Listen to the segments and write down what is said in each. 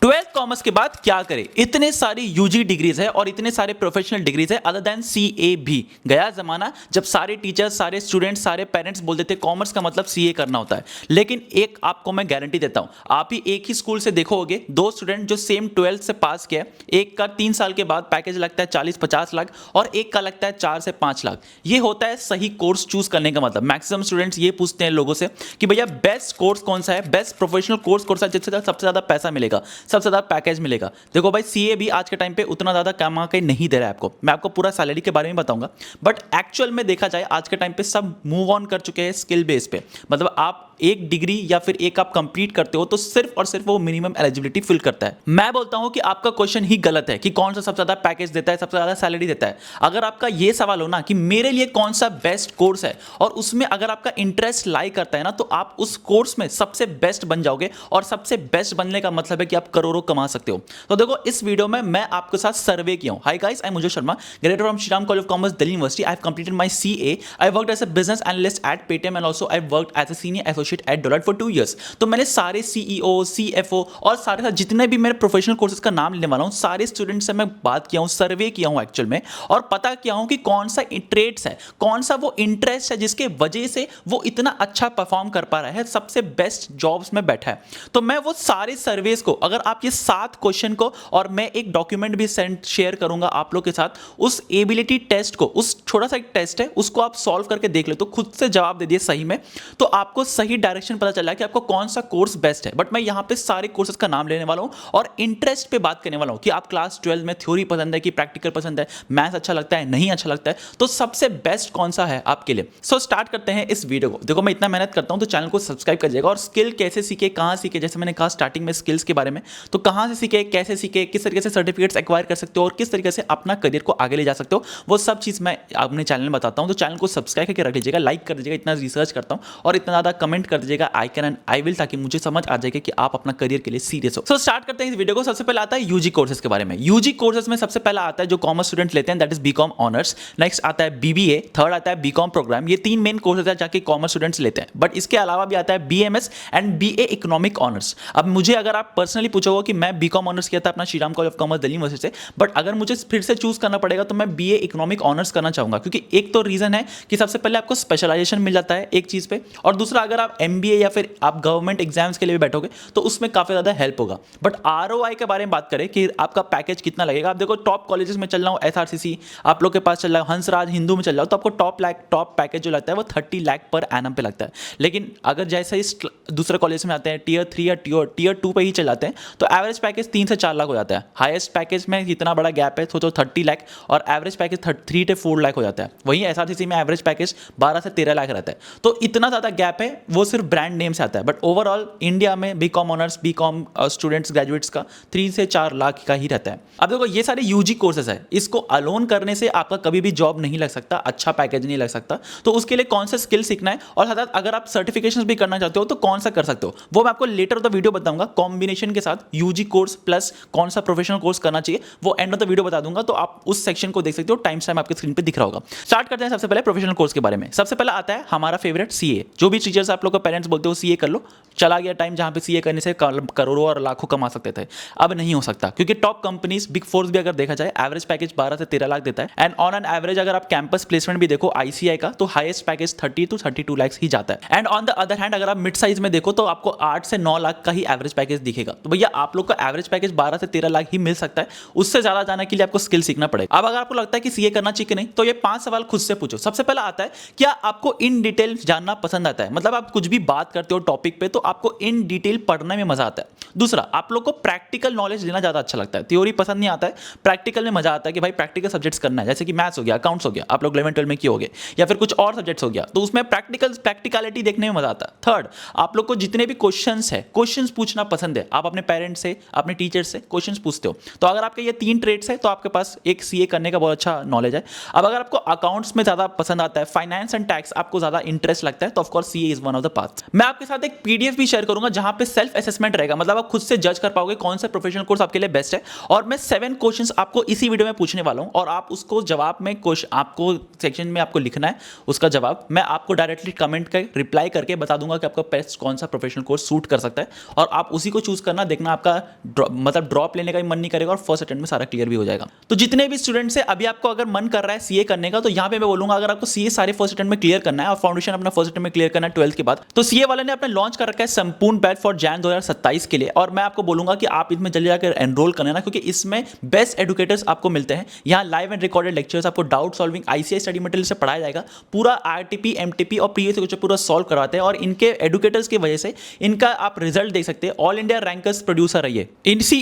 Twelfth commerce के बाद क्या करें? इतने सारी यूजी डिग्रीज है और इतने सारे प्रोफेशनल डिग्रीज है अदर देन सीए भी। गया जमाना जब सारे टीचर्स, सारे स्टूडेंट्स, सारे पेरेंट्स बोलते थे कॉमर्स का मतलब सीए करना होता है। लेकिन एक आपको मैं गारंटी देता हूं, आप ही एक ही स्कूल से देखोगे दो स्टूडेंट जो सेम ट्वेल्थ से पास किया, एक का 3 साल के बाद पैकेज लगता है 40-50 लाख और एक का लगता है 4 से 5 लाख। ये होता है सही कोर्स चूज करने का मतलब। मैक्सिमम स्टूडेंट्स ये पूछते हैं लोगों से कि भैया बेस्ट कोर्स कौन सा है, बेस्ट प्रोफेशनल कोर्स कौन सा है जिससे सबसे ज्यादा पैसा मिलेगा, सबसे ज्यादा पैकेज मिलेगा। देखो भाई, सीए भी आज के टाइम पे उतना ज्यादा कमा के नहीं दे रहा है आपको। मैं आपको पूरा सैलरी के बारे में बताऊंगा, बट एक्चुअल में देखा जाए आज के टाइम पे सब मूव ऑन कर चुके हैं स्किल बेस पे। मतलब आप एक डिग्री या फिर एक आप कंप्लीट करते हो तो सिर्फ और सिर्फ वो मिनिमम एलिजिबिलिटी फिल करता है। मैं बोलता हूं कि आपका क्वेश्चन ही गलत है कि कौन सा सबसे ज्यादा पैकेज देता है, सबसे ज्यादा सैलरी देता है। अगर आपका ये सवाल हो ना कि मेरे लिए कौन सा बेस्ट कोर्स है और उसमें अगर आपका इंटरेस्ट लाई करता है ना, तो आप उस कोर्स में सबसे बेस्ट बन जाओगे। और सबसे बेस्ट बनने का मतलब है कि आप करोड़ों कमा सकते हो। तो देखो, इस वीडियो में मैं आपके साथ सर्वे किया हूं। हाय गाइस, आई एम मुझे Sharma, graduate from Shriram college of commerce, Delhi university. I have completed my CA. I worked as a business analyst at Paytm and also I worked as a senior associate at Deloitte for 2 years। तो मैंने सारे CEO, CFO और सारे जितने भी मेरे professional courses का नाम लेने वाला हूं, सारे स्टूडेंट्स से मैं बात किया हूं, सर्वे किया हूं एक्चुअल में, और पता किया हूं कि कौन सा ट्रेड्स है, कौन सा वो इंटरेस्ट है जिसके वजह से वो इतना अच्छा परफॉर्म कर पा रहा है, सबसे बेस्ट जॉब्स में बैठा है। तो मैं वो सारे सर्वेस को, अगर आप ये 7 क्वेश्चन को, और मैं एक डॉक्यूमेंट भी शेयर करूंगा आप लोग के साथ, उस एबिलिटी टेस्ट को, उस छोटा सा एक टेस्ट है उसको आप सॉल्व करके देख ले, तो खुद से जवाब दे दिए सही में, तो आपको सही डायरेक्शन पता चला कि आपको कौन सा कोर्स बेस्ट है। बट मैं यहां पे सारे कोर्सेज का नाम लेने वाला हूं और इंटरेस्ट पे बात करने वाला हूं कि आप क्लास 12 में थ्योरी पसंद है कि प्रैक्टिकल पसंद है, मैथ्स अच्छा लगता है, नहीं अच्छा लगता है, तो सबसे बेस्ट कौन सा है आपके लिए। सो स्टार्ट करते हैं इस वीडियो को। देखो, मैं इतना मेहनत करता हूं तो चैनल को सब्सक्राइब करिएगा। और स्किल कैसे सीखे, कहां सीखे, जैसे मैंने कहा स्टार्टिंग में स्किल्स के बारे में, तो कहां से सीखे, कैसे सीखे, किस तरीके से सर्टिफिकेट्स एक्वायर कर सकते हो और किस तरीके से अपना करियर को आगे ले जा सकते हो, वो सब चीज मैं अपने चैनल में बताता हूं। तो चैनल को सब्सक्राइब करके रख लीजिएगा, लाइक कर दीजिएगा, इतना रिसर्च करता हूं, और इतना ज्यादा कमेंट कर दीजिएगा I can and I will, ताकि मुझे समझ आ जाएगा कि आप अपना करियर के लिए सीरियस हो। सो स्टार्ट करते हैं इस वीडियो को। सबसे पहले आता है यूजी कोर्सेज के बारे में। यूजी कोर्सेज में सबसे पहला आता है जो कॉमर्स स्टूडेंट लेते हैं, that is BCom honours. Next आता है बीबीए, थर्ड आता है बीकॉम प्रोग्राम। ये 3 मेन कोर्सेज है जाके कॉमर्स स्टूडेंट्स लेते हैं। बट इसके अलावा भी आता है BMS and BA economic honours. अब मुझे अगर आप पर्सनली पूछोगे कि मैं बीकॉम ऑनर्स किया था अपना Shriram college of commerce Delhi university से, बट अगर मुझे फिर से चूज करना पड़ेगा तो मैं बीए इकोनॉमिक ऑनर्स करना चाहूंगा, क्योंकि एक तो रीजन है कि सबसे पहले आपको स्पेशलाइजेशन मिल जाता है एक चीज पे, और दूसरा अगर आप एमबीए या फिर आप गवर्नमेंट एग्जाम्स के लिए भी बैठोगे तो उसमें काफी ज्यादा हेल्प होगा। बट आरओआई के बारे में बात करें कि आपका पैकेज कितना लगेगा, आप देखो टॉप कॉलेजेस में चल रहा हूं, एसआरसीसी आप लोग के पास चल रहा है, हंसराज हिंदू में चल रहा हो, तो आपको टॉप पैकेज जो लगता है वो 30 लाख पर एनम पे लगता है। लेकिन अगर जैसे इस दूसरे कॉलेज में आते हैं टियर 3 या टियर 2 पे ही चल जाते हैं, तो एवरेज पैकेज 3 से 4 लाख हो जाता है। हाईएस्ट पैकेज में इतना बड़ा गैप है, सोचो 30 लाख, और एवरेज पैकेज 3 से 4 लाख हो जाता है। वहीं एसआरसीसी में एवरेज पैकेज 12 से 13 लाख रहता है। तो इतना ज्यादा गैप है, वो सिर्फ ब्रांड नेम से आता है। बट ओवरऑल इंडिया में BCom honours, BCom students, graduates का 3 से 4 लाख का ही रहता है। अब देखो, ये सारे यूजी कोर्सेज है, इसको अलोन करने से आपका कभी भी जॉब नहीं लग सकता, अच्छा पैकेज नहीं लग सकता। तो उसके लिए कौन सा स्किल सीखना है, और साथ अगर आप सर्टिफिकेशन भी करना चाहते हो तो कौन सा कर सकते हो, वो मैं आपको लेटर ऑफ द वीडियो बताऊंगा। कॉम्बिनेशन के साथ यूजी कोर्स प्लस कौन सा प्रोफेशनल कोर्स करना चाहिए, वो एंड ऑफ द वीडियो बता दूंगा, तो आप उस सेक्शन को देख सकते हो। टाइम आपके स्क्रीन पे दिख रहा होगा। स्टार्ट करते हैं सबसे पहले प्रोफेशनल कोर्स के बारे में। सबसे पहले आता है हमारा फेवरेट सीए। जो भी टीचर्स आप लोग को पेरेंट्स बोलते हो सीए कर लो, चला गया टाइम जहां पे सीए करने से करोड़ों और लाखों कमा सकते थे। अब नहीं हो सकता, क्योंकि टॉप कंपनीज, बिग फोर्स भी अगर देखा जाए, एवरेज पैकेज 12 से 13 लाख देता है। एंड ऑन एन एवरेज अगर आप कैंपस प्लेसमेंट भी देखो आईसीआई का, तो हाईएस्ट पैकेज 30 to 32 लाख ही जाता है। And on the other hand अगर आप मिड साइज में देखो तो आपको 8 से 9 लाख का ही एवरेज पैकेज दिखेगा। तो भैया आप लोग का एवरेज पैकेज 12 से 13 लाख ही मिल सकता है, उससे ज्यादा जाने के लिए आपको स्किल सीखना पड़ेगा। अब अगर आपको लगता है कि सीए करना चाहिए कि नहीं, तो ये 5 सवाल खुद से पूछो। सबसे पहला आता है, क्या आपको इन डिटेल जानना पसंद आता है? मतलब आप कुछ भी बात करते हो टॉपिक पे तो आपको इन डिटेल पढ़ने में मजा आता है। दूसरा, आप लोग को प्रैक्टिकल नॉलेज लेना ज्यादा अच्छा लगता है, थ्योरी पसंद नहीं आता है, प्रैक्टिकल में मजा आता है कि भाई प्रैक्टिकल सब्जेक्ट्स करना है, जैसे कि मैथ्स हो गया, अकाउंट्स हो गया, आप लोग 11 12 में किए होगे, या फिर कुछ और सब्जेक्ट्स हो गया, तो उसमें प्रैक्टिकलिटी देखने में मजा आता है। थर्ड, आप लोग को जितने भी क्वेश्चंस है, क्वेश्चंस पूछना पसंद है, आप अपने पेरेंट्स से, अपने टीचर से क्वेश्चंस पूछते हो, तो अगर आपके ये 3 ट्रेड्स है तो आपके पास एक सीए करने का बहुत अच्छा नॉलेज है। अब अगर आपको अकाउंट्स में ज्यादा पसंद आता है, फाइनेंस एंड टैक्स आपको ज्यादा इंटरेस्ट लगता है, तो of course CA is one of the path. मैं आपके साथ एक पीडीएफ भी शेयर करूंगा जहां पे सेल्फ असेसमेंट रहेगा, मतलब आप खुद से जज कर पाओगे कौन सा प्रोफेशनल कोर्स आपके लिए बेस्ट है। और मैं 7 क्वेश्चंस आपको इसी वीडियो में पूछने वाला हूं और आप उसको जवाब में आपको सेक्शन में आपको लिखना है उसका जवाब। मैं आपको डायरेक्टली कमेंट कर रिप्लाई करके बता दूंगा कि आपका बेस्ट कौन सा प्रोफेशनल कोर्स सूट कर सकता है और आप उसी को चूज करना। देखना आपका मतलब ड्रॉप लेने का भी मन नहीं करेगा और फर्स्ट अटेम्प्ट में सारा क्लियर भी हो जाएगा। तो जितने भी स्टूडेंट्स हैं, अभी आपको अगर मन कर रहा है सीए करने का, तो यहां पे मैं बोलूंगा अगर आपको सीए सारे फर्स्ट अटेम्प्ट में क्लियर करना है और फाउंडेशन अपना फर्स्ट अटेम्प्ट में क्लियर करना है 12th के बाद, तो सीए वाले ने अपने लॉन्च कर रखा है संपूर्ण बैच फॉर जैन 2027 के लिए। और मैं आपको बोलूंगा कि आप इसमें जल्दी जाकर एनरोल कर लेना, क्योंकि इसमें बेस्ट एजुकेटर्स आपको मिलते हैं। यहाँ लाइव एंड रिकॉर्डेड लेक्चर्स, आपको doubt solving ICI study material से पढ़ाया जाएगा, पूरा आरटीपी एमटीपी और प्रीवियस क्वेश्चन पूरा सॉल्व करवाते हैं। और इनके एजुकेटर्स की वजह से इनका आप रिजल्ट देख सकते हैं, ऑल इंडिया रैंकर्स प्रोड्यूसर है ये।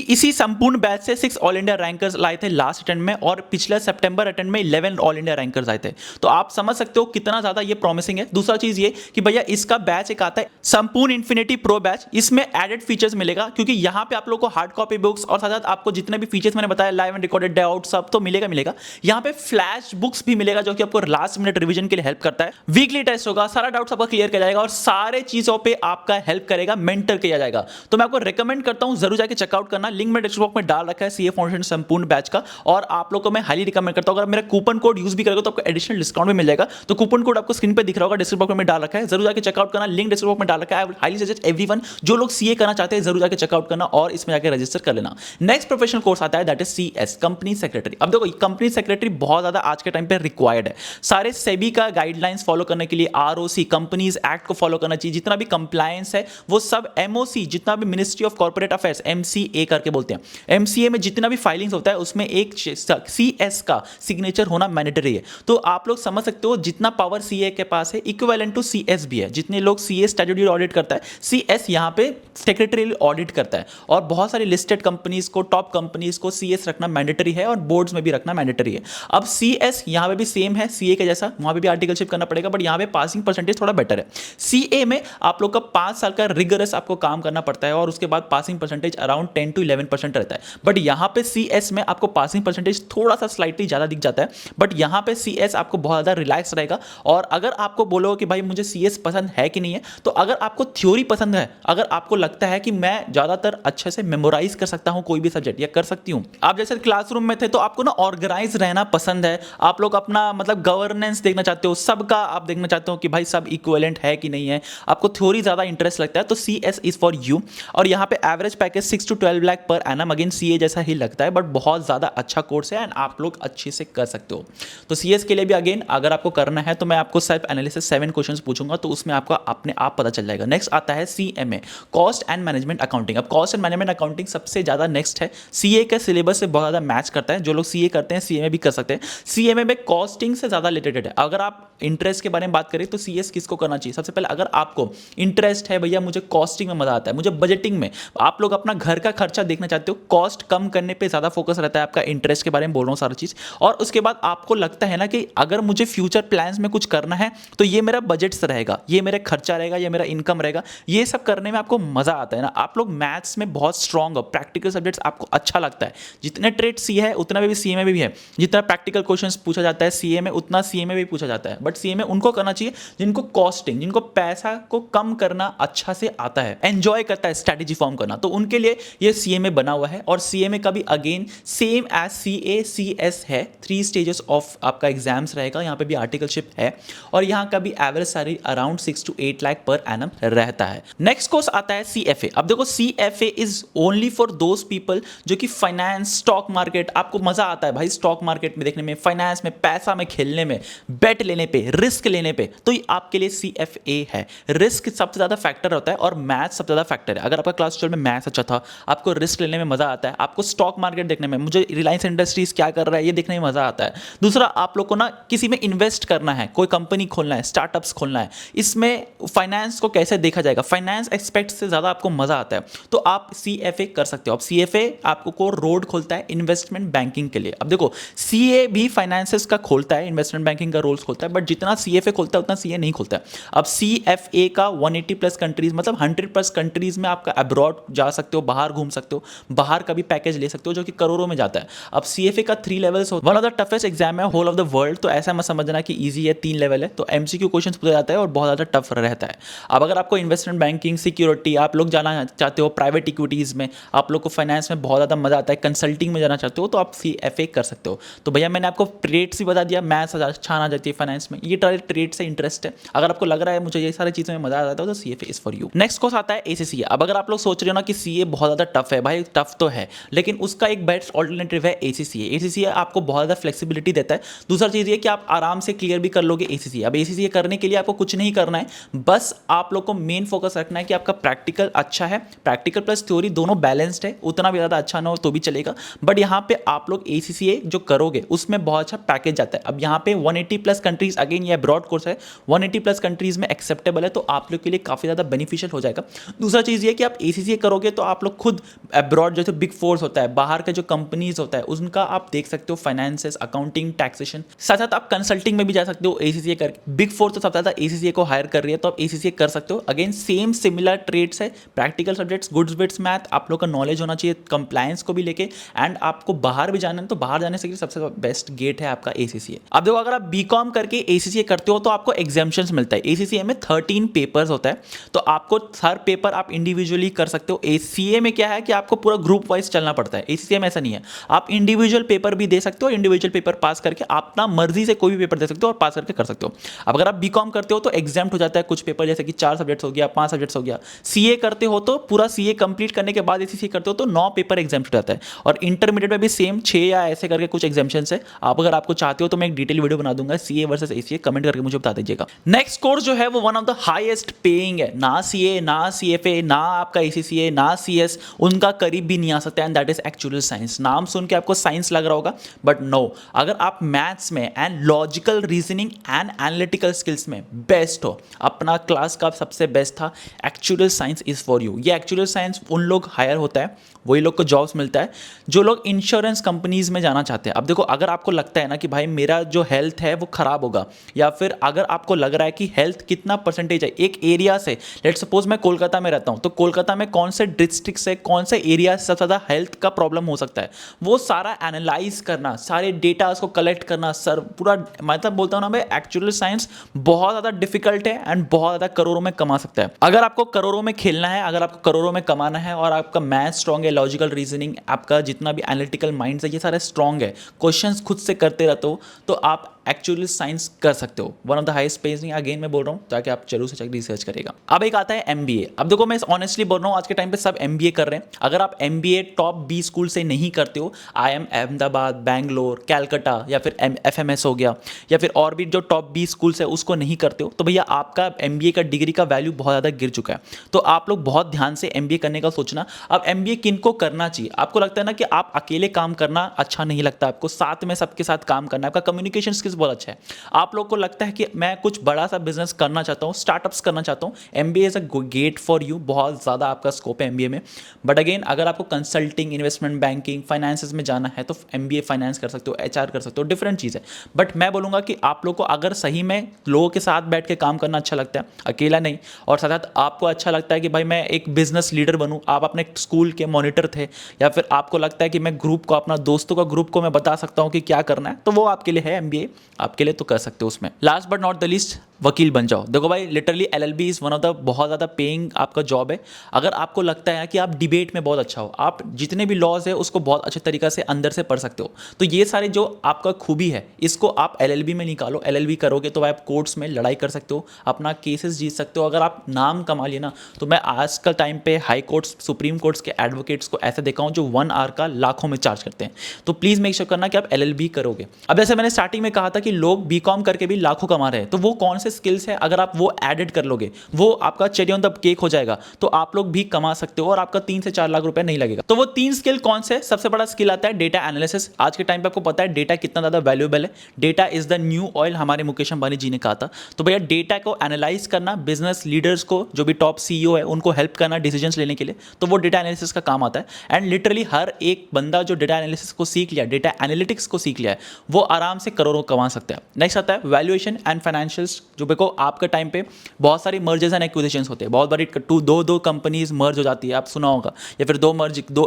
इसी संपूर्ण बैच से 6 ऑल इंडिया रैंकर्स लाए थे लास्ट अटेम्प्ट में, और पिछले सितंबर अटेम्प्ट में 11 ऑल इंडिया रैंकर्स आए थे। तो आप समझ सकते हो कितना ज्यादा ये प्रॉमिसिंग है। दूसरा चीज ये कि भैया इसका बैच एक आता है संपूर्ण इन्फिनिटी प्रो बैच, इसमें एडेड फीचर्स मिलेगा, क्योंकि यहां पे आप लोग को हार्ड कॉपी बुक्स और साथ साथ आपको जितने भी फीचर्स मैंने बताया लाइव एंड रिकॉर्डेड डाउट सब तो मिलेगा। यहां पे फ्लैश बुक्स भी मिलेगा जो कि आपको लास्ट मिनट रिवीजन के लिए हेल्प करता है। वीकली टेस्ट होगा, सारा डाउट्स आपका क्लियर किया जाएगा और सारे चीजों पे आपका हेल्प करेगा, मेंटर किया जाएगा। तो मैं आपको रेकमेंड करता हूं जरूर जाके चेकआउट करना। लिंक मैं डिस्क्रिप्शन बॉक्स में डाल रखा है सीए फाउंडेशन संपूर्ण बैच का, और आप लोग को मैं हाईली रिकमेंड करता हूं अगर मेरा कूपन कोड यूज भी करोगे तो आपको एडिशनल डिस्काउंट भी मिल जाएगा। तो कूपन कोड आपको स्क्रीन पे दिख रहा होगा, डिस्क्रिप्शन बॉक्स में डाल रखा है, जरूर जाके चेकआउट करना। लिंक डिस्क्रिप्शन बॉक्स में डाल रखा है। आई हाईली सजेस्ट एवरीवन जो लोग सीए करना चाहते हैं जरूर जाके चेकआउट करना और इसमें जाके रजिस्टर कर लेना। नेक्स्ट प्रोफेशनल कोर्स आता है that is CS, company secretary. अब देखो कंपनी सेक्रेटरी बहुत ज्यादा आज के टाइम पे रिक्वायर्ड है। सारे सेबी का गाइडलाइंस फॉलो करने के लिए आरओसी कंपनीज एक्ट को फॉलो करना चाहिए। जितना भी कंप्लायंस है वो सब एमओसी, जितना भी ministry of corporate affairs MCA करके बोलते हैं, एमसीए में जितना भी फाइलिंग्स होता है उसमें एक सीएस का सिग्नेचर होना मैंडेटरी है। तो आप लोग समझ सकते हो जितना पावर सीए के पास है इक्विवेलेंट टू सीएस भी है। जितने लोग सीए स्टैट्यूटरी ऑडिट करता है, सीएस यहां पे सेक्रेटरी ऑडिट करता है। और बहुत सारी लिस्टेड कंपनीज को, टॉप कंपनीज को सीएस रखना मैंडेटरी है और बोर्ड्स में भी रखना मैंडेटरी है। अब सीएस यहां पे भी सेम है सीए के जैसा, वहां पे भी आर्टिकलशिप करना पड़ेगा, बट यहां पे पासिंग परसेंटेज थोड़ा बेटर है। सीए में आप लोग का 5 साल का रिगरस आपको काम करना पड़ता है और उसके बाद पासिंग परसेंटेज अराउंड 10 to 11% रहता है। बट यहां पे सीएस में आपको पासिंग परसेंटेज थोड़ा सा स्लाइटली ज्यादा दिख जाता है, बट यहां पे सीएस आपको बहुत ज्यादा रिलैक्स रहेगा। और अगर आपको बोलो कि भाई मुझे सीएस पसंद है कि नहीं है, तो अगर आपको थ्योरी पसंद है, अगर आपको लगता है कि मैं ज्यादातर अच्छे से मेमोराइज कर सकता हूं कोई भी सब्जेक्ट या कर सकती हूं, आप जैसे क्लासरूम में थे तो आपको ना ऑर्गेनाइज रहना पसंद है, आप लोग अपना मतलब गवर्नेंस देखना चाहते हो, सबका आप देखना चाहते हो कि भाई सब इक्विवेलेंट है कि नहीं है, आपको थ्योरी ज्यादा इंटरेस्ट लगता है, तो सीएस इज फॉर यू। और यहां पे average package 6 to 12 lakh per annum, again CA जैसा ही लगता है, बट बहुत ज्यादा अच्छा कोर्स है एंड आप लोग अच्छे से कर सकते हो। तो सीएस के लिए भी अगेन अगर आपको करना है तो मैं आपको सेल्फ एनालिसिस 7 क्वेश्चंस पूछूंगा, तो उसमें आपको अपने आप पता चल जाएगा। नेक्स्ट आता है CMA, cost and management accounting. अब कॉस्ट एंड मैनेजमेंट अकाउंटिंग सबसे ज्यादा नेक्स्ट है, सीए के सिलेबस से बहुत ज्यादा मैच करता है। जो लोग सीए करते हैं सीएमए भी कर सकते हैं। सीएमए में कॉस्टिंग से ज्यादा रिलेटेड है। अगर आप इंटरेस्ट के बारे में बात करें तो सीएस किसको करना चाहिए? सबसे पहले अगर आपको इंटरेस्ट है भैया मुझे कॉस्टिंग में मजा आता है, मुझे बजटिंग में, आप लोग अपना घर का खर्चा देखना चाहते हो, कॉस्ट कम करने पे ज्यादा फोकस रहता है आपका, इंटरेस्ट के बारे में बोल रहा हूं सारा चीज। और उसके बाद आपको लगता है ना कि अगर मुझे फ्यूचर प्लान्स में कुछ करना है तो ये मेरा बजट से रहेगा, ये मेरा खर्चा रहेगा, ये मेरा इनकम रहेगा, ये सब करने में आपको मजा आता है ना। आप लोग मैथ्स में बहुत स्ट्रांग हो, प्रैक्टिकल सब्जेक्ट्स आपको अच्छा लगता है। जितने ट्रेड सी है उतना भी सीए में भी है, जितना प्रैक्टिकल क्वेश्चंस पूछा जाता है सीए में उतना सीए में भी पूछा जाता है। बट सीए में उनको करना चाहिए जिनको कॉस्टिंग, जिनको पैसा को कम करना अच्छा से आता है, एंजॉय करता है स्ट्रैटेजी फॉर्म करना, तो उनके लिए ये सीए में बना हुआ है। और सीए में का भी again same as CA CS है, 3 स्टेजेस ऑफ आपका एग्जाम्स रहेगा, यहाँ पे भी आर्टिकलशिप है और यहाँ का भी average salary around 6 to 8 lakh per annum रहता है। नेक्स्ट कोर्स आता है सीएफए। अब देखो CFA is only for those people जो कि फाइनेंस, स्टॉक मार्केट, आपको मजा आता है भाई स्टॉक मार्केट में देखने में, फाइनेंस में, पैसा में खेलने में, बेट लेने पे, रिस्क लेने पे, तो ये आपके लिए सीएफए है। रिस्क सबसे ज्यादा फैक्टर होता है और मैथ सबसे ज्यादा फैक्टर है। अगर आपका क्लास 12 में मैथ्स अच्छा था, आपको रिस्क लेने में मजा आता है, आपको स्टॉक मार्केट देखने में, मुझे रिलायंस इंडस्ट्रीज क्या कर रहा है ये देखने में मजा आता है। दूसरा आप लोग को ना किसी में इन्वेस्ट करना है, कोई कंपनी खोलना है, स्टार्टअप्स खोलना है, इसमें फाइनेंस को कैसे देखा जाएगा, फाइनेंस एक्सपेक्ट से ज्यादा आपको मजा आता है, तो आप सीएफए कर सकते हो। अब सीएफए आपको को रोड खोलता है इन्वेस्टमेंट बैंकिंग के लिए। अब देखो सीए भी फाइनेंसेस का खोलता है, इन्वेस्टमेंट बैंकिंग का रोल्स खोलता है, बट जितना सीएफए खोलता है उतना सीए नहीं खोलता है। अब सीएफए का 180+ कंट्रीज मतलब 100+ कंट्रीज में आपका अब्रॉड जा सकते हो, बाहर घूम सकते हो, बाहर का भी पैकेज ले सकते हो जो कि करोड़ों में जाता है। अब सीएफए का 3 levels, one of the toughest exam है होल ऑफ द वर्ल्ड, तो ऐसा मत समझना कि इजी है, 3 लेवल है, तो एमसीक्यू क्वेश्चंस पूछा जाता है और बहुत ज्यादा टफ रहता है। अब अगर आपको इन्वेस्टमेंट बैंकिंग, सिक्योरिटी, आप लोग जाना चाहते हो प्राइवेट इक्विटीज़ में, आप लोग को फाइनेंस में बहुत ज़्यादा मजा आता है, कंसल्टिंग में जाना चाहते हो तो आप CFA कर सकते हो। तो भैया मैंने आपको ट्रेड्स भी बता दिया, मैथ्स छान आ जाती है फाइनेंस में, ये ट्रेड से इंटरेस्ट है। अगर आपको लग रहा है मुझे ये सारी चीज़ों में मजा आ जाता है तो CFA is for you. Next course आता है ACCA। अब अगर आप लोग सोच रहे हो ना कि CA बहुत ज़्यादा टफ है, भाई टफ तो है, लेकिन उसका एक बेस्ट ऑल्टरनेटिव है ACCA। ACCA आपको बहुत ज़्यादा फ्लेक्सिबिलिटी देता है। दूसरा चीज़ ये कि आप आराम से क्लियर भी कर लोगे ACCA। अब ACCA करने के लिए आपको कुछ नहीं करना है, बस आप लोग को मेन फोकस रखना है कि आपका प्रैक्टिकल अच्छा है, प्रैक्टिकल प्लस थ्योरी दोनों बैलेंस्ड है, उतना भी ज़्यादा अच्छा ना हो तो भी चलेगा, बट यहाँ पे आप लोग ACCA जो करोगे उसमें बहुत अच्छा पैकेज आता है। अब यहाँ पे 180 प्लस कंट्रीज, अगेन ये ब्रॉड कोर्स है, 180 प्लस कंट्रीज में एक्सेप्टेबल है, तो आप लोग के लिए काफ़ी ज़्यादा बेनिफिशियल हो जाएगा। दूसरा चीज़ ये कि आप ACCA करोगे तो आप लोग खुद अब्रॉड जैसे बिग फोर्स होता है, बाहर के जो कंपनीज होता है उनका आप देख सकते हो फाइनेंसेस, अकाउंटिंग, टैक्सेशन, साथ साथ आप कंसल्टिंग में भी जा सकते हो ACCA करके। बिग फोर तो सबसे ज़्यादा ACCA को हायर कर रही है, तो आप ACCA कर सकते हो। अगेन सेम सिमिलर ट्रेड्स है, practical subjects, goods bits math, आप लोग का नॉलेज होना चाहिए कंप्लायंस को भी लेके, एंड आपको बाहर भी जाना है तो बाहर जाने से सबसे बेस्ट गेट है आपका ACCA। अब देखो अगर आप BCom करके ACCA करते हो तो आपको एग्जाम्पशंस मिलता है। ACCA में 13 पेपर्स होता है, तो आपको हर पेपर आप इंडिविजुअली कर सकते हो। ACCA में क्या है कि आपको पूरा ग्रुप वाइज चलना पड़ता है, ACCA में ऐसा नहीं है, आप इंडिविजुअल पेपर भी दे सकते हो, इंडिविजुअल पेपर पास करके अपना मर्जी से कोई भी पेपर दे सकते हो और पास करके कर सकते हो। अब अगर आप BCom करते हो तो एग्जाम्प्ट हो जाता है कुछ पेपर, जैसे कि 4 सब्जेक्ट्स हो गया, 5 सब्जेक्ट्स हो गया। CA करते हो तो पूरा CA कंप्लीट करने के बाद ACCA करते हो तो 9 पेपर एग्जाम्प्ट हो जाता है, और इंटरमीडिएट में भी सेम 6 या ऐसे करके कुछ एग्जाम्पशंस है। आप अगर आपको चाहते हो तो मैं एक डिटेल वीडियो बना दूंगा CA वर्सेस ACCA, कमेंट करके मुझे बता दीजिएगा। नेक्स्ट कोर्स जो है वो one of the highest paying है, ना CA ना CFA ना आपका ACCA ना CS उनका करीब भी नहीं आ सकता, and that is actual science. नाम सुन के आपको साइंस लग रहा होगा, बट नो, अगर आप मैथ्स में and logical reasoning and analytical skills में बेस्ट हो, अपना क्लास का सबसे बेस्ट था, actual science is for you. ये एक्चुअल साइंस उन लोग हायर होता है, वही लोग को जॉब्स मिलता है जो लोग इंश्योरेंस कंपनीज में जाना चाहते हैं। अब देखो अगर आपको लगता है ना कि भाई मेरा जो हेल्थ है वो खराब होगा, या फिर अगर आपको लग रहा है कि हेल्थ कितना परसेंटेज है एक एरिया से, लेट सपोज मैं कोलकाता में रहता हूं, तो कोलकाता में कौन से डिस्ट्रिक्ट से कौन से एरिया से सबसे ज़्यादा हेल्थ का प्रॉब्लम हो सकता है, वो सारा एनालाइज करना, सारे डेटा उसको कलेक्ट करना, सर पूरा मतलब बोलता हूं ना मैं, एक्चुअल साइंस बहुत ज़्यादा डिफिकल्ट है एंड बहुत ज़्यादा करोड़ों में कमा सकता है। अगर आपको करोड़ों में खेलना है, अगर आपको करोड़ों में कमाना है और आपका मैथ स्ट्रॉन्ग है, लॉजिकल रीजनिंग, आपका जितना भी एनालिटिकल माइंड है ये सारे स्ट्रॉन्ग है, क्वेश्चंस खुद से करते रहते हो, तो आप एक्चुअली साइंस कर सकते हो। One of the highest page नहीं, अगेन मैं बोल रहा हूँ ताकि आप जरूर से रिसर्च करेगा। अब एक आता है MBA। अब देखो मैं ऑनेस्टली बोल रहा हूँ, आज के टाइम पे सब MBA कर रहे हैं। अगर आप MBA टॉप 20 स्कूल से नहीं करते हो, IIM अहमदाबाद, बैंगलोर, कैलकाटा, या फिर FMS हो गया, या फिर और भी जो टॉप 20 स्कूल्स है उसको नहीं करते हो, तो भैया आपका MBA का डिग्री का वैल्यू बहुत ज़्यादा गिर चुका है। तो आप लोग बहुत ध्यान से MBA करने का सोचना। अब MBA किनको करना चाहिए? आपको लगता है ना कि आप अकेले काम करना अच्छा नहीं लगता, आपको साथ में सबके साथ काम करना है, आपका कम्युनिकेशन स्किल्स बहुत अच्छा है, आप लोग को लगता है कि मैं कुछ बड़ा सा बिजनेस करना चाहता हूँ, स्टार्टअप्स करना चाहता हूँ, MBA is a get for you, बहुत ज़्यादा आपका स्कोप है MBA में। बट अगेन अगर आपको कंसल्टिंग, इन्वेस्टमेंट बैंकिंग, फाइनेंसेस में जाना है तो MBA फाइनेंस कर सकते हो, HR कर सकते हो, डिफरेंट चीज़ है। बट मैं बोलूँगा कि आप लोग को अगर सही में लोगों के साथ बैठ के काम करना अच्छा लगता है, अकेला नहीं, और साथ साथ आपको अच्छा लगता है कि भाई मैं एक बिजनेस लीडर बनूँ, आप अपने स्कूल के मॉनिटर थे, या फिर आपको लगता है कि मैं ग्रुप को, अपना दोस्तों का ग्रुप को मैं बता सकता हूँ कि क्या करना है, तो वो आपके लिए है MBA, आपके लिए तो कर सकते हो उसमें। Last but not the list, वकील बन जाओ। देखो भाई literally LLB is one of the बहुत ज़्यादा पेइंग आपका जॉब है। अगर आपको लगता है कि आप डिबेट में बहुत अच्छा हो, आप जितने भी लॉज है उसको बहुत अच्छे तरीक़े से अंदर से पढ़ सकते हो, तो ये सारे जो आपका खूबी है इसको आप LLB में निकालो। LLB करोगे तो आप कोर्ट्स में लड़ाई कर सकते हो, अपना केसेस जीत सकते हो। अगर आप नाम कमा लिए ना, तो मैं आज का टाइम पे हाई कोर्ट्स, सुप्रीम कोर्ट्स के एडवोकेट्स को ऐसे देखा हूँ जो 1 आवर का लाखों में चार्ज करते हैं। तो प्लीज़ मेक श्योर करना कि आप LLB करोगे। अब जैसे मैंने स्टार्टिंग में कहा था कि लोग BCom करके भी लाखों कमा रहे हैं, तो वो कौन से स्किल्स है, अगर आप वो एडेड कर लोगे वो आपका चेरी ऑन द केक हो जाएगा, तो आप लोग भी कमा सकते हो और आपका 3 से 4 लाख रुपए नहीं लगेगा। तो वो 3 स्किल कौन से? सबसे बड़ा स्किल आता है डेटा एनालिसिस। आज के टाइम पे आपको पता है डेटा कितना ज़्यादा वैल्यूएबल है, data is the new oil, हमारे मुकेश अंबानी जी ने कहा था। तो भैया डेटा को एनालाइज करना, बिजनेस लीडर्स को, जो भी टॉप CEO है उनको हेल्प करना डिसीजंस लेने के लिए, तो वो डेटा एनालिसिस का काम आता है। एंड लिटरली हर एक बंदा जो डेटा एनालिसिस को सीख लिया, डेटा एनालिटिक्स को सीख लिया है, वो आराम से करोड़ों कमा सकते हैं। नेक्स्ट आता है वैल्यूएशन एंड फाइनेंशियल्स, जो देखो आपके टाइम पे बहुत सारी मर्जर्स एंड एक्विजिशंस होते हैं, बहुत बड़ी दो कंपनीज मर्ज हो जाती है, आप सुना होगा, या फिर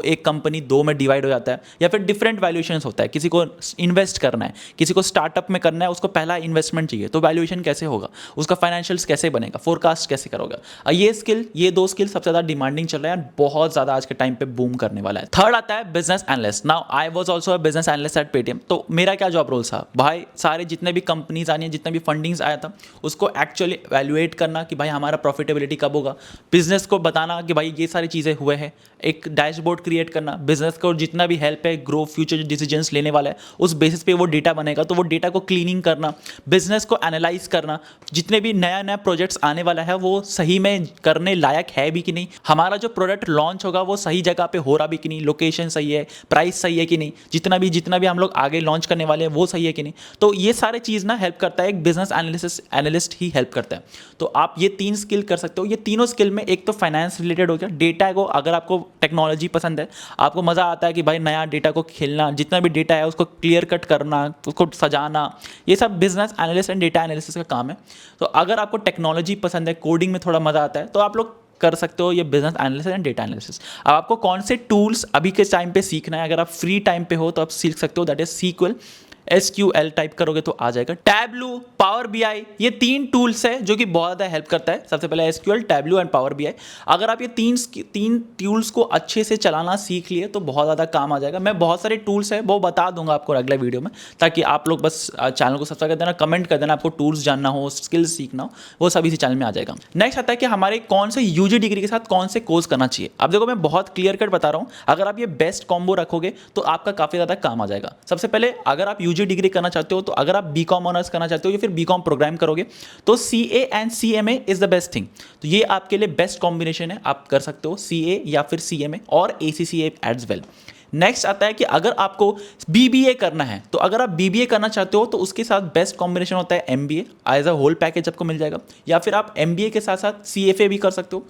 एक कंपनी दो में डिवाइड हो जाता है, या फिर डिफरेंट वैल्यूएशंस होता है। किसी को इन्वेस्ट करना है, किसी को स्टार्टअप में करना है, उसको पहला इन्वेस्टमेंट चाहिए, तो वैल्यूएशन कैसे होगा, उसका फाइनेंशियल्स कैसे बनेगा, फोरकास्ट कैसे करोगे। ये दो स्किल सबसे ज़्यादा डिमांडिंग चल रहा है, बहुत ज़्यादा आज के टाइम पे बूम करने वाला है। थर्ड आता है business analyst. Now I was also a business analyst at Paytm. तो मेरा क्या जॉब रोल था भाई, सारे जितने भी कंपनीज आनी है, जितने भी फंडिंग्स आया था, उसको एक्चुअली वैल्यूएट करना कि भाई हमारा प्रॉफिटेबिलिटी कब होगा, बिजनेस को बताना कि भाई ये सारी चीज़ें हुए हैं, एक डैशबोर्ड क्रिएट करना, बिजनेस को जितना भी हेल्प है, ग्रो फ्यूचर डिसीजंस लेने वाला है, उस बेसिस पे वो डेटा बनेगा, तो वो डेटा को क्लीनिंग करना, बिजनेस को एनालाइज करना, जितने भी नया प्रोजेक्ट्स आने वाला है वो सही में करने लायक है भी कि नहीं, हमारा जो प्रोडक्ट लॉन्च होगा वो सही जगह पे हो रहा भी कि नहीं, लोकेशन सही है, प्राइस सही है कि नहीं, जितना भी हम लोग आगे लॉन्च करने वाले हैं वो सही है कि नहीं। तो ये सारे चीज़ ना हेल्प करता है, एक बिजनेस एनालिस्ट ही हेल्प करता है। तो आप ये 3 स्किल कर सकते हो। ये तीनों स्किल में एक तो फाइनेंस रिलेटेड हो गया, डेटा को, अगर आपको टेक्नोलॉजी पसंद है, आपको मज़ा आता है कि भाई नया डेटा को खेलना, जितना भी डेटा है उसको क्लियर कट करना, उसको सजाना, ये सब business analyst and data analysis का काम है। तो अगर आपको टेक्नोलॉजी पसंद है, कोडिंग में थोड़ा मज़ा आता है, तो आप लोग कर सकते हो ये business analysis and data analysis. अब आपको कौन से टूल्स अभी के टाइम पे सीखना है, अगर आप फ्री टाइम पे हो तो आप सीख सकते हो, that is SQL, SQL type करोगे तो आ जाएगा, टैबलू, पावर BI, ये 3 टूल्स है जो कि बहुत ज़्यादा हेल्प करता है। सबसे पहले SQL, tableau and power BI। अगर आप ये तीन टूल्स को अच्छे से चलाना सीख लिए तो बहुत ज़्यादा काम आ जाएगा। मैं बहुत सारे टूल्स है वो बता दूंगा आपको अगले वीडियो में, ताकि आप लोग बस चैनल को सब्सक्राइब कर देना, कमेंट कर देना, आपको टूल्स जानना हो, स्किल्स सीखना हो, वो सब इसी चैनल में आ जाएगा। नेक्स्ट आता है कि हमारे कौन से UG डिग्री के साथ कौन से कोर्स करना चाहिए। अब देखो मैं बहुत क्लियर कट बता रहा हूँ, अगर आप ये बेस्ट कॉम्बो रखोगे तो आपका काफ़ी ज़्यादा काम आ जाएगा। सबसे पहले अगर आप UG डिग्री करना चाहते हो, तो अगर आप BCom ऑनर्स करना चाहते हो या फिर BCom प्रोग्राम करोगे, तो CA and CMA is the best thing. तो ये आपके लिए बेस्ट कॉम्बिनेशन है, आप कर सकते हो CA या फिर CMA और ACCA एज वेल। नेक्स्ट आता है कि अगर आपको BBA करना है, तो अगर आप BBA करना चाहते हो तो उसके साथ बेस्ट कॉम्बिनेशन होता है MBA, as a whole package आपको मिल जाएगा, या फिर आप MBA के साथ साथ CFA भी कर सकते हो।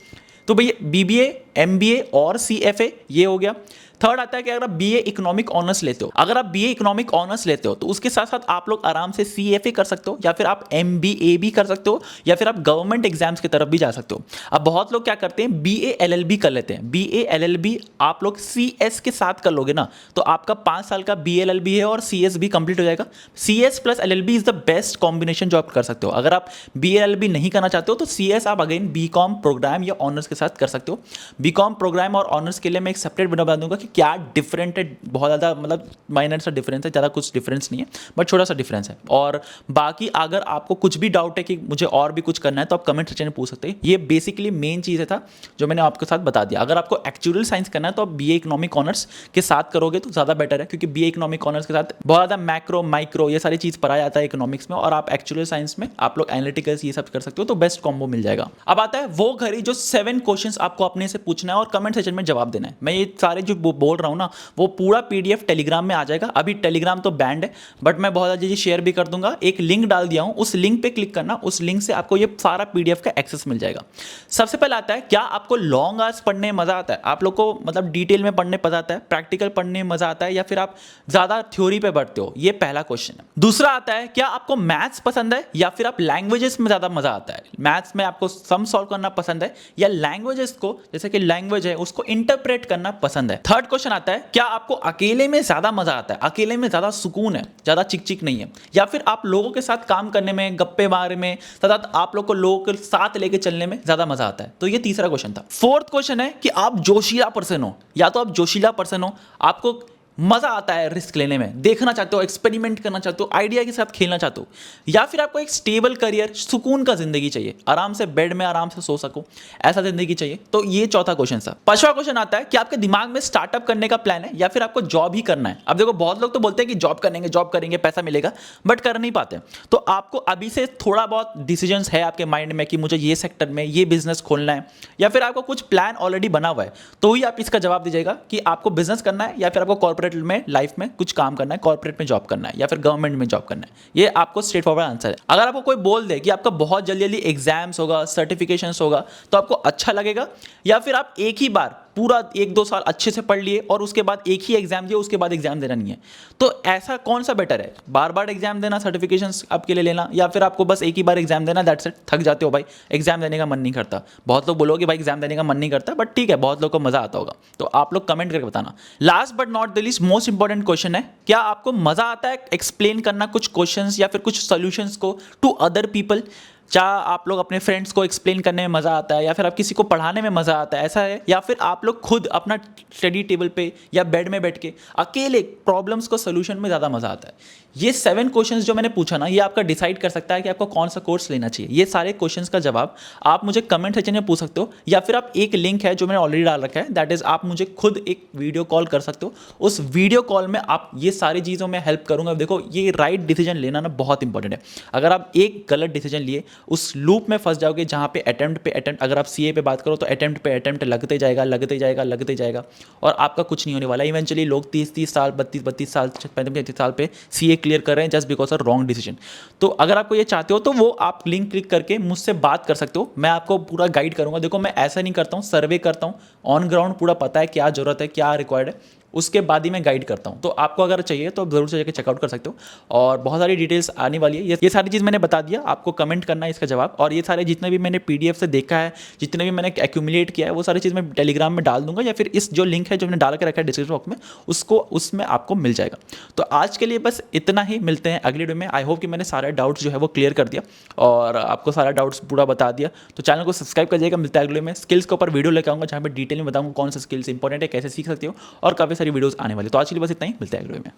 तो भैया BBA, MBA और CFA ये हो गया। थर्ड आता है कि अगर आप BA इकोनॉमिक ऑनर्स लेते हो, अगर आप BA इकोनॉमिक ऑनर्स लेते हो तो उसके साथ साथ आप लोग आराम से CFA कर सकते हो, या फिर आप MBA भी कर सकते हो, या फिर आप गवर्नमेंट एग्जाम्स की तरफ भी जा सकते हो। अब बहुत लोग क्या करते हैं, BA LLB कर लेते हैं। BA LLB आप लोग CS के साथ कर लोगे ना, तो आपका 5 साल का BA LLB है और CS भी कंप्लीट हो जाएगा। CS plus LLB is the best combination जो आप कर सकते हो। अगर आप BA LLB नहीं करना चाहते हो तो CS आप अगेन BCom प्रोग्राम या ऑनर्स के साथ कर सकते हो। BCom प्रोग्राम और ऑनर्स के लिए मैं एक सेपरेट वीडियो बना दूंगा कि क्या डिफरेंट है, बहुत ज़्यादा मतलब माइनर सा डिफरेंस है, ज़्यादा कुछ डिफरेंस नहीं है, बट छोटा सा डिफरेंस है। और बाकी अगर आपको कुछ भी डाउट है कि मुझे और भी कुछ करना है तो आप कमेंट सेक्शन में पूछ सकते हैं। ये बेसिकली मेन चीज़ था जो मैंने आपके साथ बता दिया। अगर आपको एक्चुअल साइंस करना है तो आप BA इकोनॉमिक ऑनर्स के साथ करोगे तो ज़्यादा बेटर है, क्योंकि BA इकोनॉमिक ऑनर्स के साथ बहुत ज़्यादा मैक्रो माइक्रो ये सारी चीज़ पढ़ाया जाता है इकोनॉमिक्स में, और आप एक्चुअल साइंस में आप लोग एनालिटिकल्स ये सब कर सकते हो, तो बेस्ट कॉम्बो मिल जाएगा। अब आता है वो घड़ी जो 7 क्वेश्चंस आपको अपने से पूछना है और कमेंट सेक्शन में जवाब देना है। मैं ये सारे जो बोल रहा हूँ ना, वो पूरा PDF टेलीग्राम में आ जाएगा। अभी टेलीग्राम तो बैंड है, बट मैं बहुत ज़्यादा शेयर भी कर दूंगा। एक लिंक डाल दिया हूँ, उस लिंक पे क्लिक करना, उस लिंक से आपको ये सारा PDF का एक्सेस मिल जाएगा। सबसे पहले आता है, क्या आपको लॉन्ग आवर्स पढ़ने में मजा आता है, आप लोग को मतलब डिटेल में पढ़ने मजा आता है, प्रैक्टिकल पढ़ने में मजा आता है, या फिर आप ज्यादा थ्योरी पे बढ़ते हो, ये पहला क्वेश्चन है। दूसरा आता है, क्या आपको मैथ्स पसंद है या फिर आप लैंग्वेजेस में ज्यादा मजा आता है, मैथ्स में आपको सम सॉल्व करना पसंद है, या लैंग्वेजेस को, जैसे कि लैंग्वेज है उसको इंटरप्रेट करना पसंद है। थर्ड क्वेश्चन आता है, क्या आपको अकेले में ज्यादा मजा आता है, अकेले में ज्यादा सुकून है, ज्यादा चिक चिक नहीं है, या फिर आप लोगों के साथ काम करने में, गप्पे मारने में, तथा आप लोग को लोगों के साथ लेके चलने में ज्यादा मजा आता है। तो ये तीसरा क्वेश्चन था। फोर्थ क्वेश्चन है कि आप जोशीला पर्सन हो, या तो आप जोशीला पर्सन हो, आपको मजा आता है रिस्क लेने में, देखना चाहते हो, एक्सपेरिमेंट करना चाहते हो, आइडिया के साथ खेलना चाहते हो, या फिर आपको एक स्टेबल करियर, सुकून का जिंदगी चाहिए, आराम से बेड में आराम से सो सको, ऐसा जिंदगी चाहिए। तो ये चौथा क्वेश्चन था। पांचवा क्वेश्चन आता है कि आपके दिमाग में स्टार्टअप करने का प्लान है या फिर आपको जॉब ही करना है। अब देखो बहुत लोग तो बोलते हैं कि जॉब करेंगे पैसा मिलेगा, बट कर नहीं पाते। तो आपको अभी से थोड़ा बहुत डिसीजंस है आपके माइंड में कि मुझे ये सेक्टर में ये बिजनेस खोलना है, या फिर आपको कुछ प्लान ऑलरेडी बना हुआ है, तो ही आप इसका जवाब दीजिएगा कि आपको बिजनेस करना है या फिर आपको कॉर्पोरेट में लाइफ में कुछ काम करना है, कॉर्पोरेट में जॉब करना है या फिर गवर्नमेंट में जॉब करना है। ये आपको स्ट्रेट फॉरवर्ड आंसर है। अगर आपको कोई बोल दे कि आपका बहुत जल्दी एग्जाम्स होगा, सर्टिफिकेशंस होगा, तो आपको अच्छा लगेगा, या फिर आप एक ही बार पूरा 1-2 साल अच्छे से पढ़ लिए और उसके बाद एक ही एग्जाम दिया, उसके बाद एग्जाम देना नहीं है। तो ऐसा कौन सा बेटर है, बार बार एग्जाम देना, सर्टिफिकेशंस आपके लिए लेना, या फिर आपको बस एक ही बार एग्जाम देना, दैट्स इट, थक जाते हो भाई, एग्जाम देने का मन नहीं करता। बहुत लोग बोलोगे भाई एग्जाम देने का मन नहीं करता, बट ठीक है, बहुत लोग को मजा आता होगा। तो आप लोग कमेंट करके बताना। Last but not the least most important question है, क्या आपको मजा आता है एक्सप्लेन करना कुछ क्वेश्चंस या फिर कुछ सॉल्यूशंस को टू अदर पीपल? क्या आप लोग अपने फ्रेंड्स को एक्सप्लेन करने में मज़ा आता है, या फिर आप किसी को पढ़ाने में मज़ा आता है, ऐसा है? या फिर आप लोग खुद अपना स्टडी टेबल पे या बेड में बैठ के अकेले प्रॉब्लम्स को सोल्यूशन में ज़्यादा मज़ा आता है? ये 7 क्वेश्चंस जो मैंने पूछा ना, ये आपका डिसाइड कर सकता है कि आपको कौन सा कोर्स लेना चाहिए। ये सारे क्वेश्चंस का जवाब आप मुझे कमेंट सेक्शन में पूछ सकते हो, या फिर आप एक लिंक है जो मैंने ऑलरेडी डाल रखा है, दैट इज आप मुझे खुद एक वीडियो कॉल कर सकते हो। उस वीडियो कॉल में आप ये सारी चीज़ों में हेल्प करूंगा। देखो, ये राइट डिसीजन लेना ना बहुत इंपॉर्टेंट है। अगर आप एक गलत डिसीजन लिए उस लूप में फंस जाओगे जहाँ पे अटेम्प्ट, अगर आप सीए पे बात करो तो अटेम्प्ट पे अटेम्प्ट लगते जाएगा और आपका कुछ नहीं होने वाला। इवेंचुअली लोग 30 साल 32 साल 35 साल पे सीए क्लियर कर रहे हैं just because of wrong decision. तो अगर आपको ये चाहते हो तो वो आप लिंक क्लिक करके मुझसे बात कर सकते हो, मैं आपको पूरा गाइड करूंगा। देखो, मैं ऐसा नहीं करता हूँ, सर्वे करता हूँ, ऑन ग्राउंड पूरा पता है क्या जरूरत है, क्या रिक्वायर्ड है, उसके बाद ही मैं गाइड करता हूँ। तो आपको अगर चाहिए तो जरूर से जाकर चेकआउट कर सकते हो, और बहुत सारी डिटेल्स आने वाली है। ये सारी चीज़ मैंने बता दिया, आपको कमेंट करना है इसका जवाब। और ये सारे जितने भी मैंने पीडीएफ से देखा है, जितने भी मैंने एक्यूमुलेट किया है, वो सारी चीज़ मैं टेलीग्राम में डाल दूंगा, या फिर इस जो लिंक है जो मैंने डाल के रखा है डिस्क्रिप्शन बॉक्स में, उसमें आपको मिल जाएगा। तो आज के लिए बस इतना ही, मिलते हैं अगले वीडियो में। आई होप कि मैंने सारे डाउट्स जो है वो क्लियर कर दिया और आपको सारा डाउट्स पूरा बता दिया। तो चैनल को सब्सक्राइब कर जाइएगा। मिलता है अगले में, स्किल्स के ऊपर वीडियो लेकर आऊँगा जहाँ पर डिटेल में बताऊँगा कौन सा स्किल्स इंपॉर्टेंट है, कैसे सीख सकते हो, और काफ़ी सारी वीडियोज़ आने वाली। तो आज के लिए बस इतना ही, मिलता है अगले में।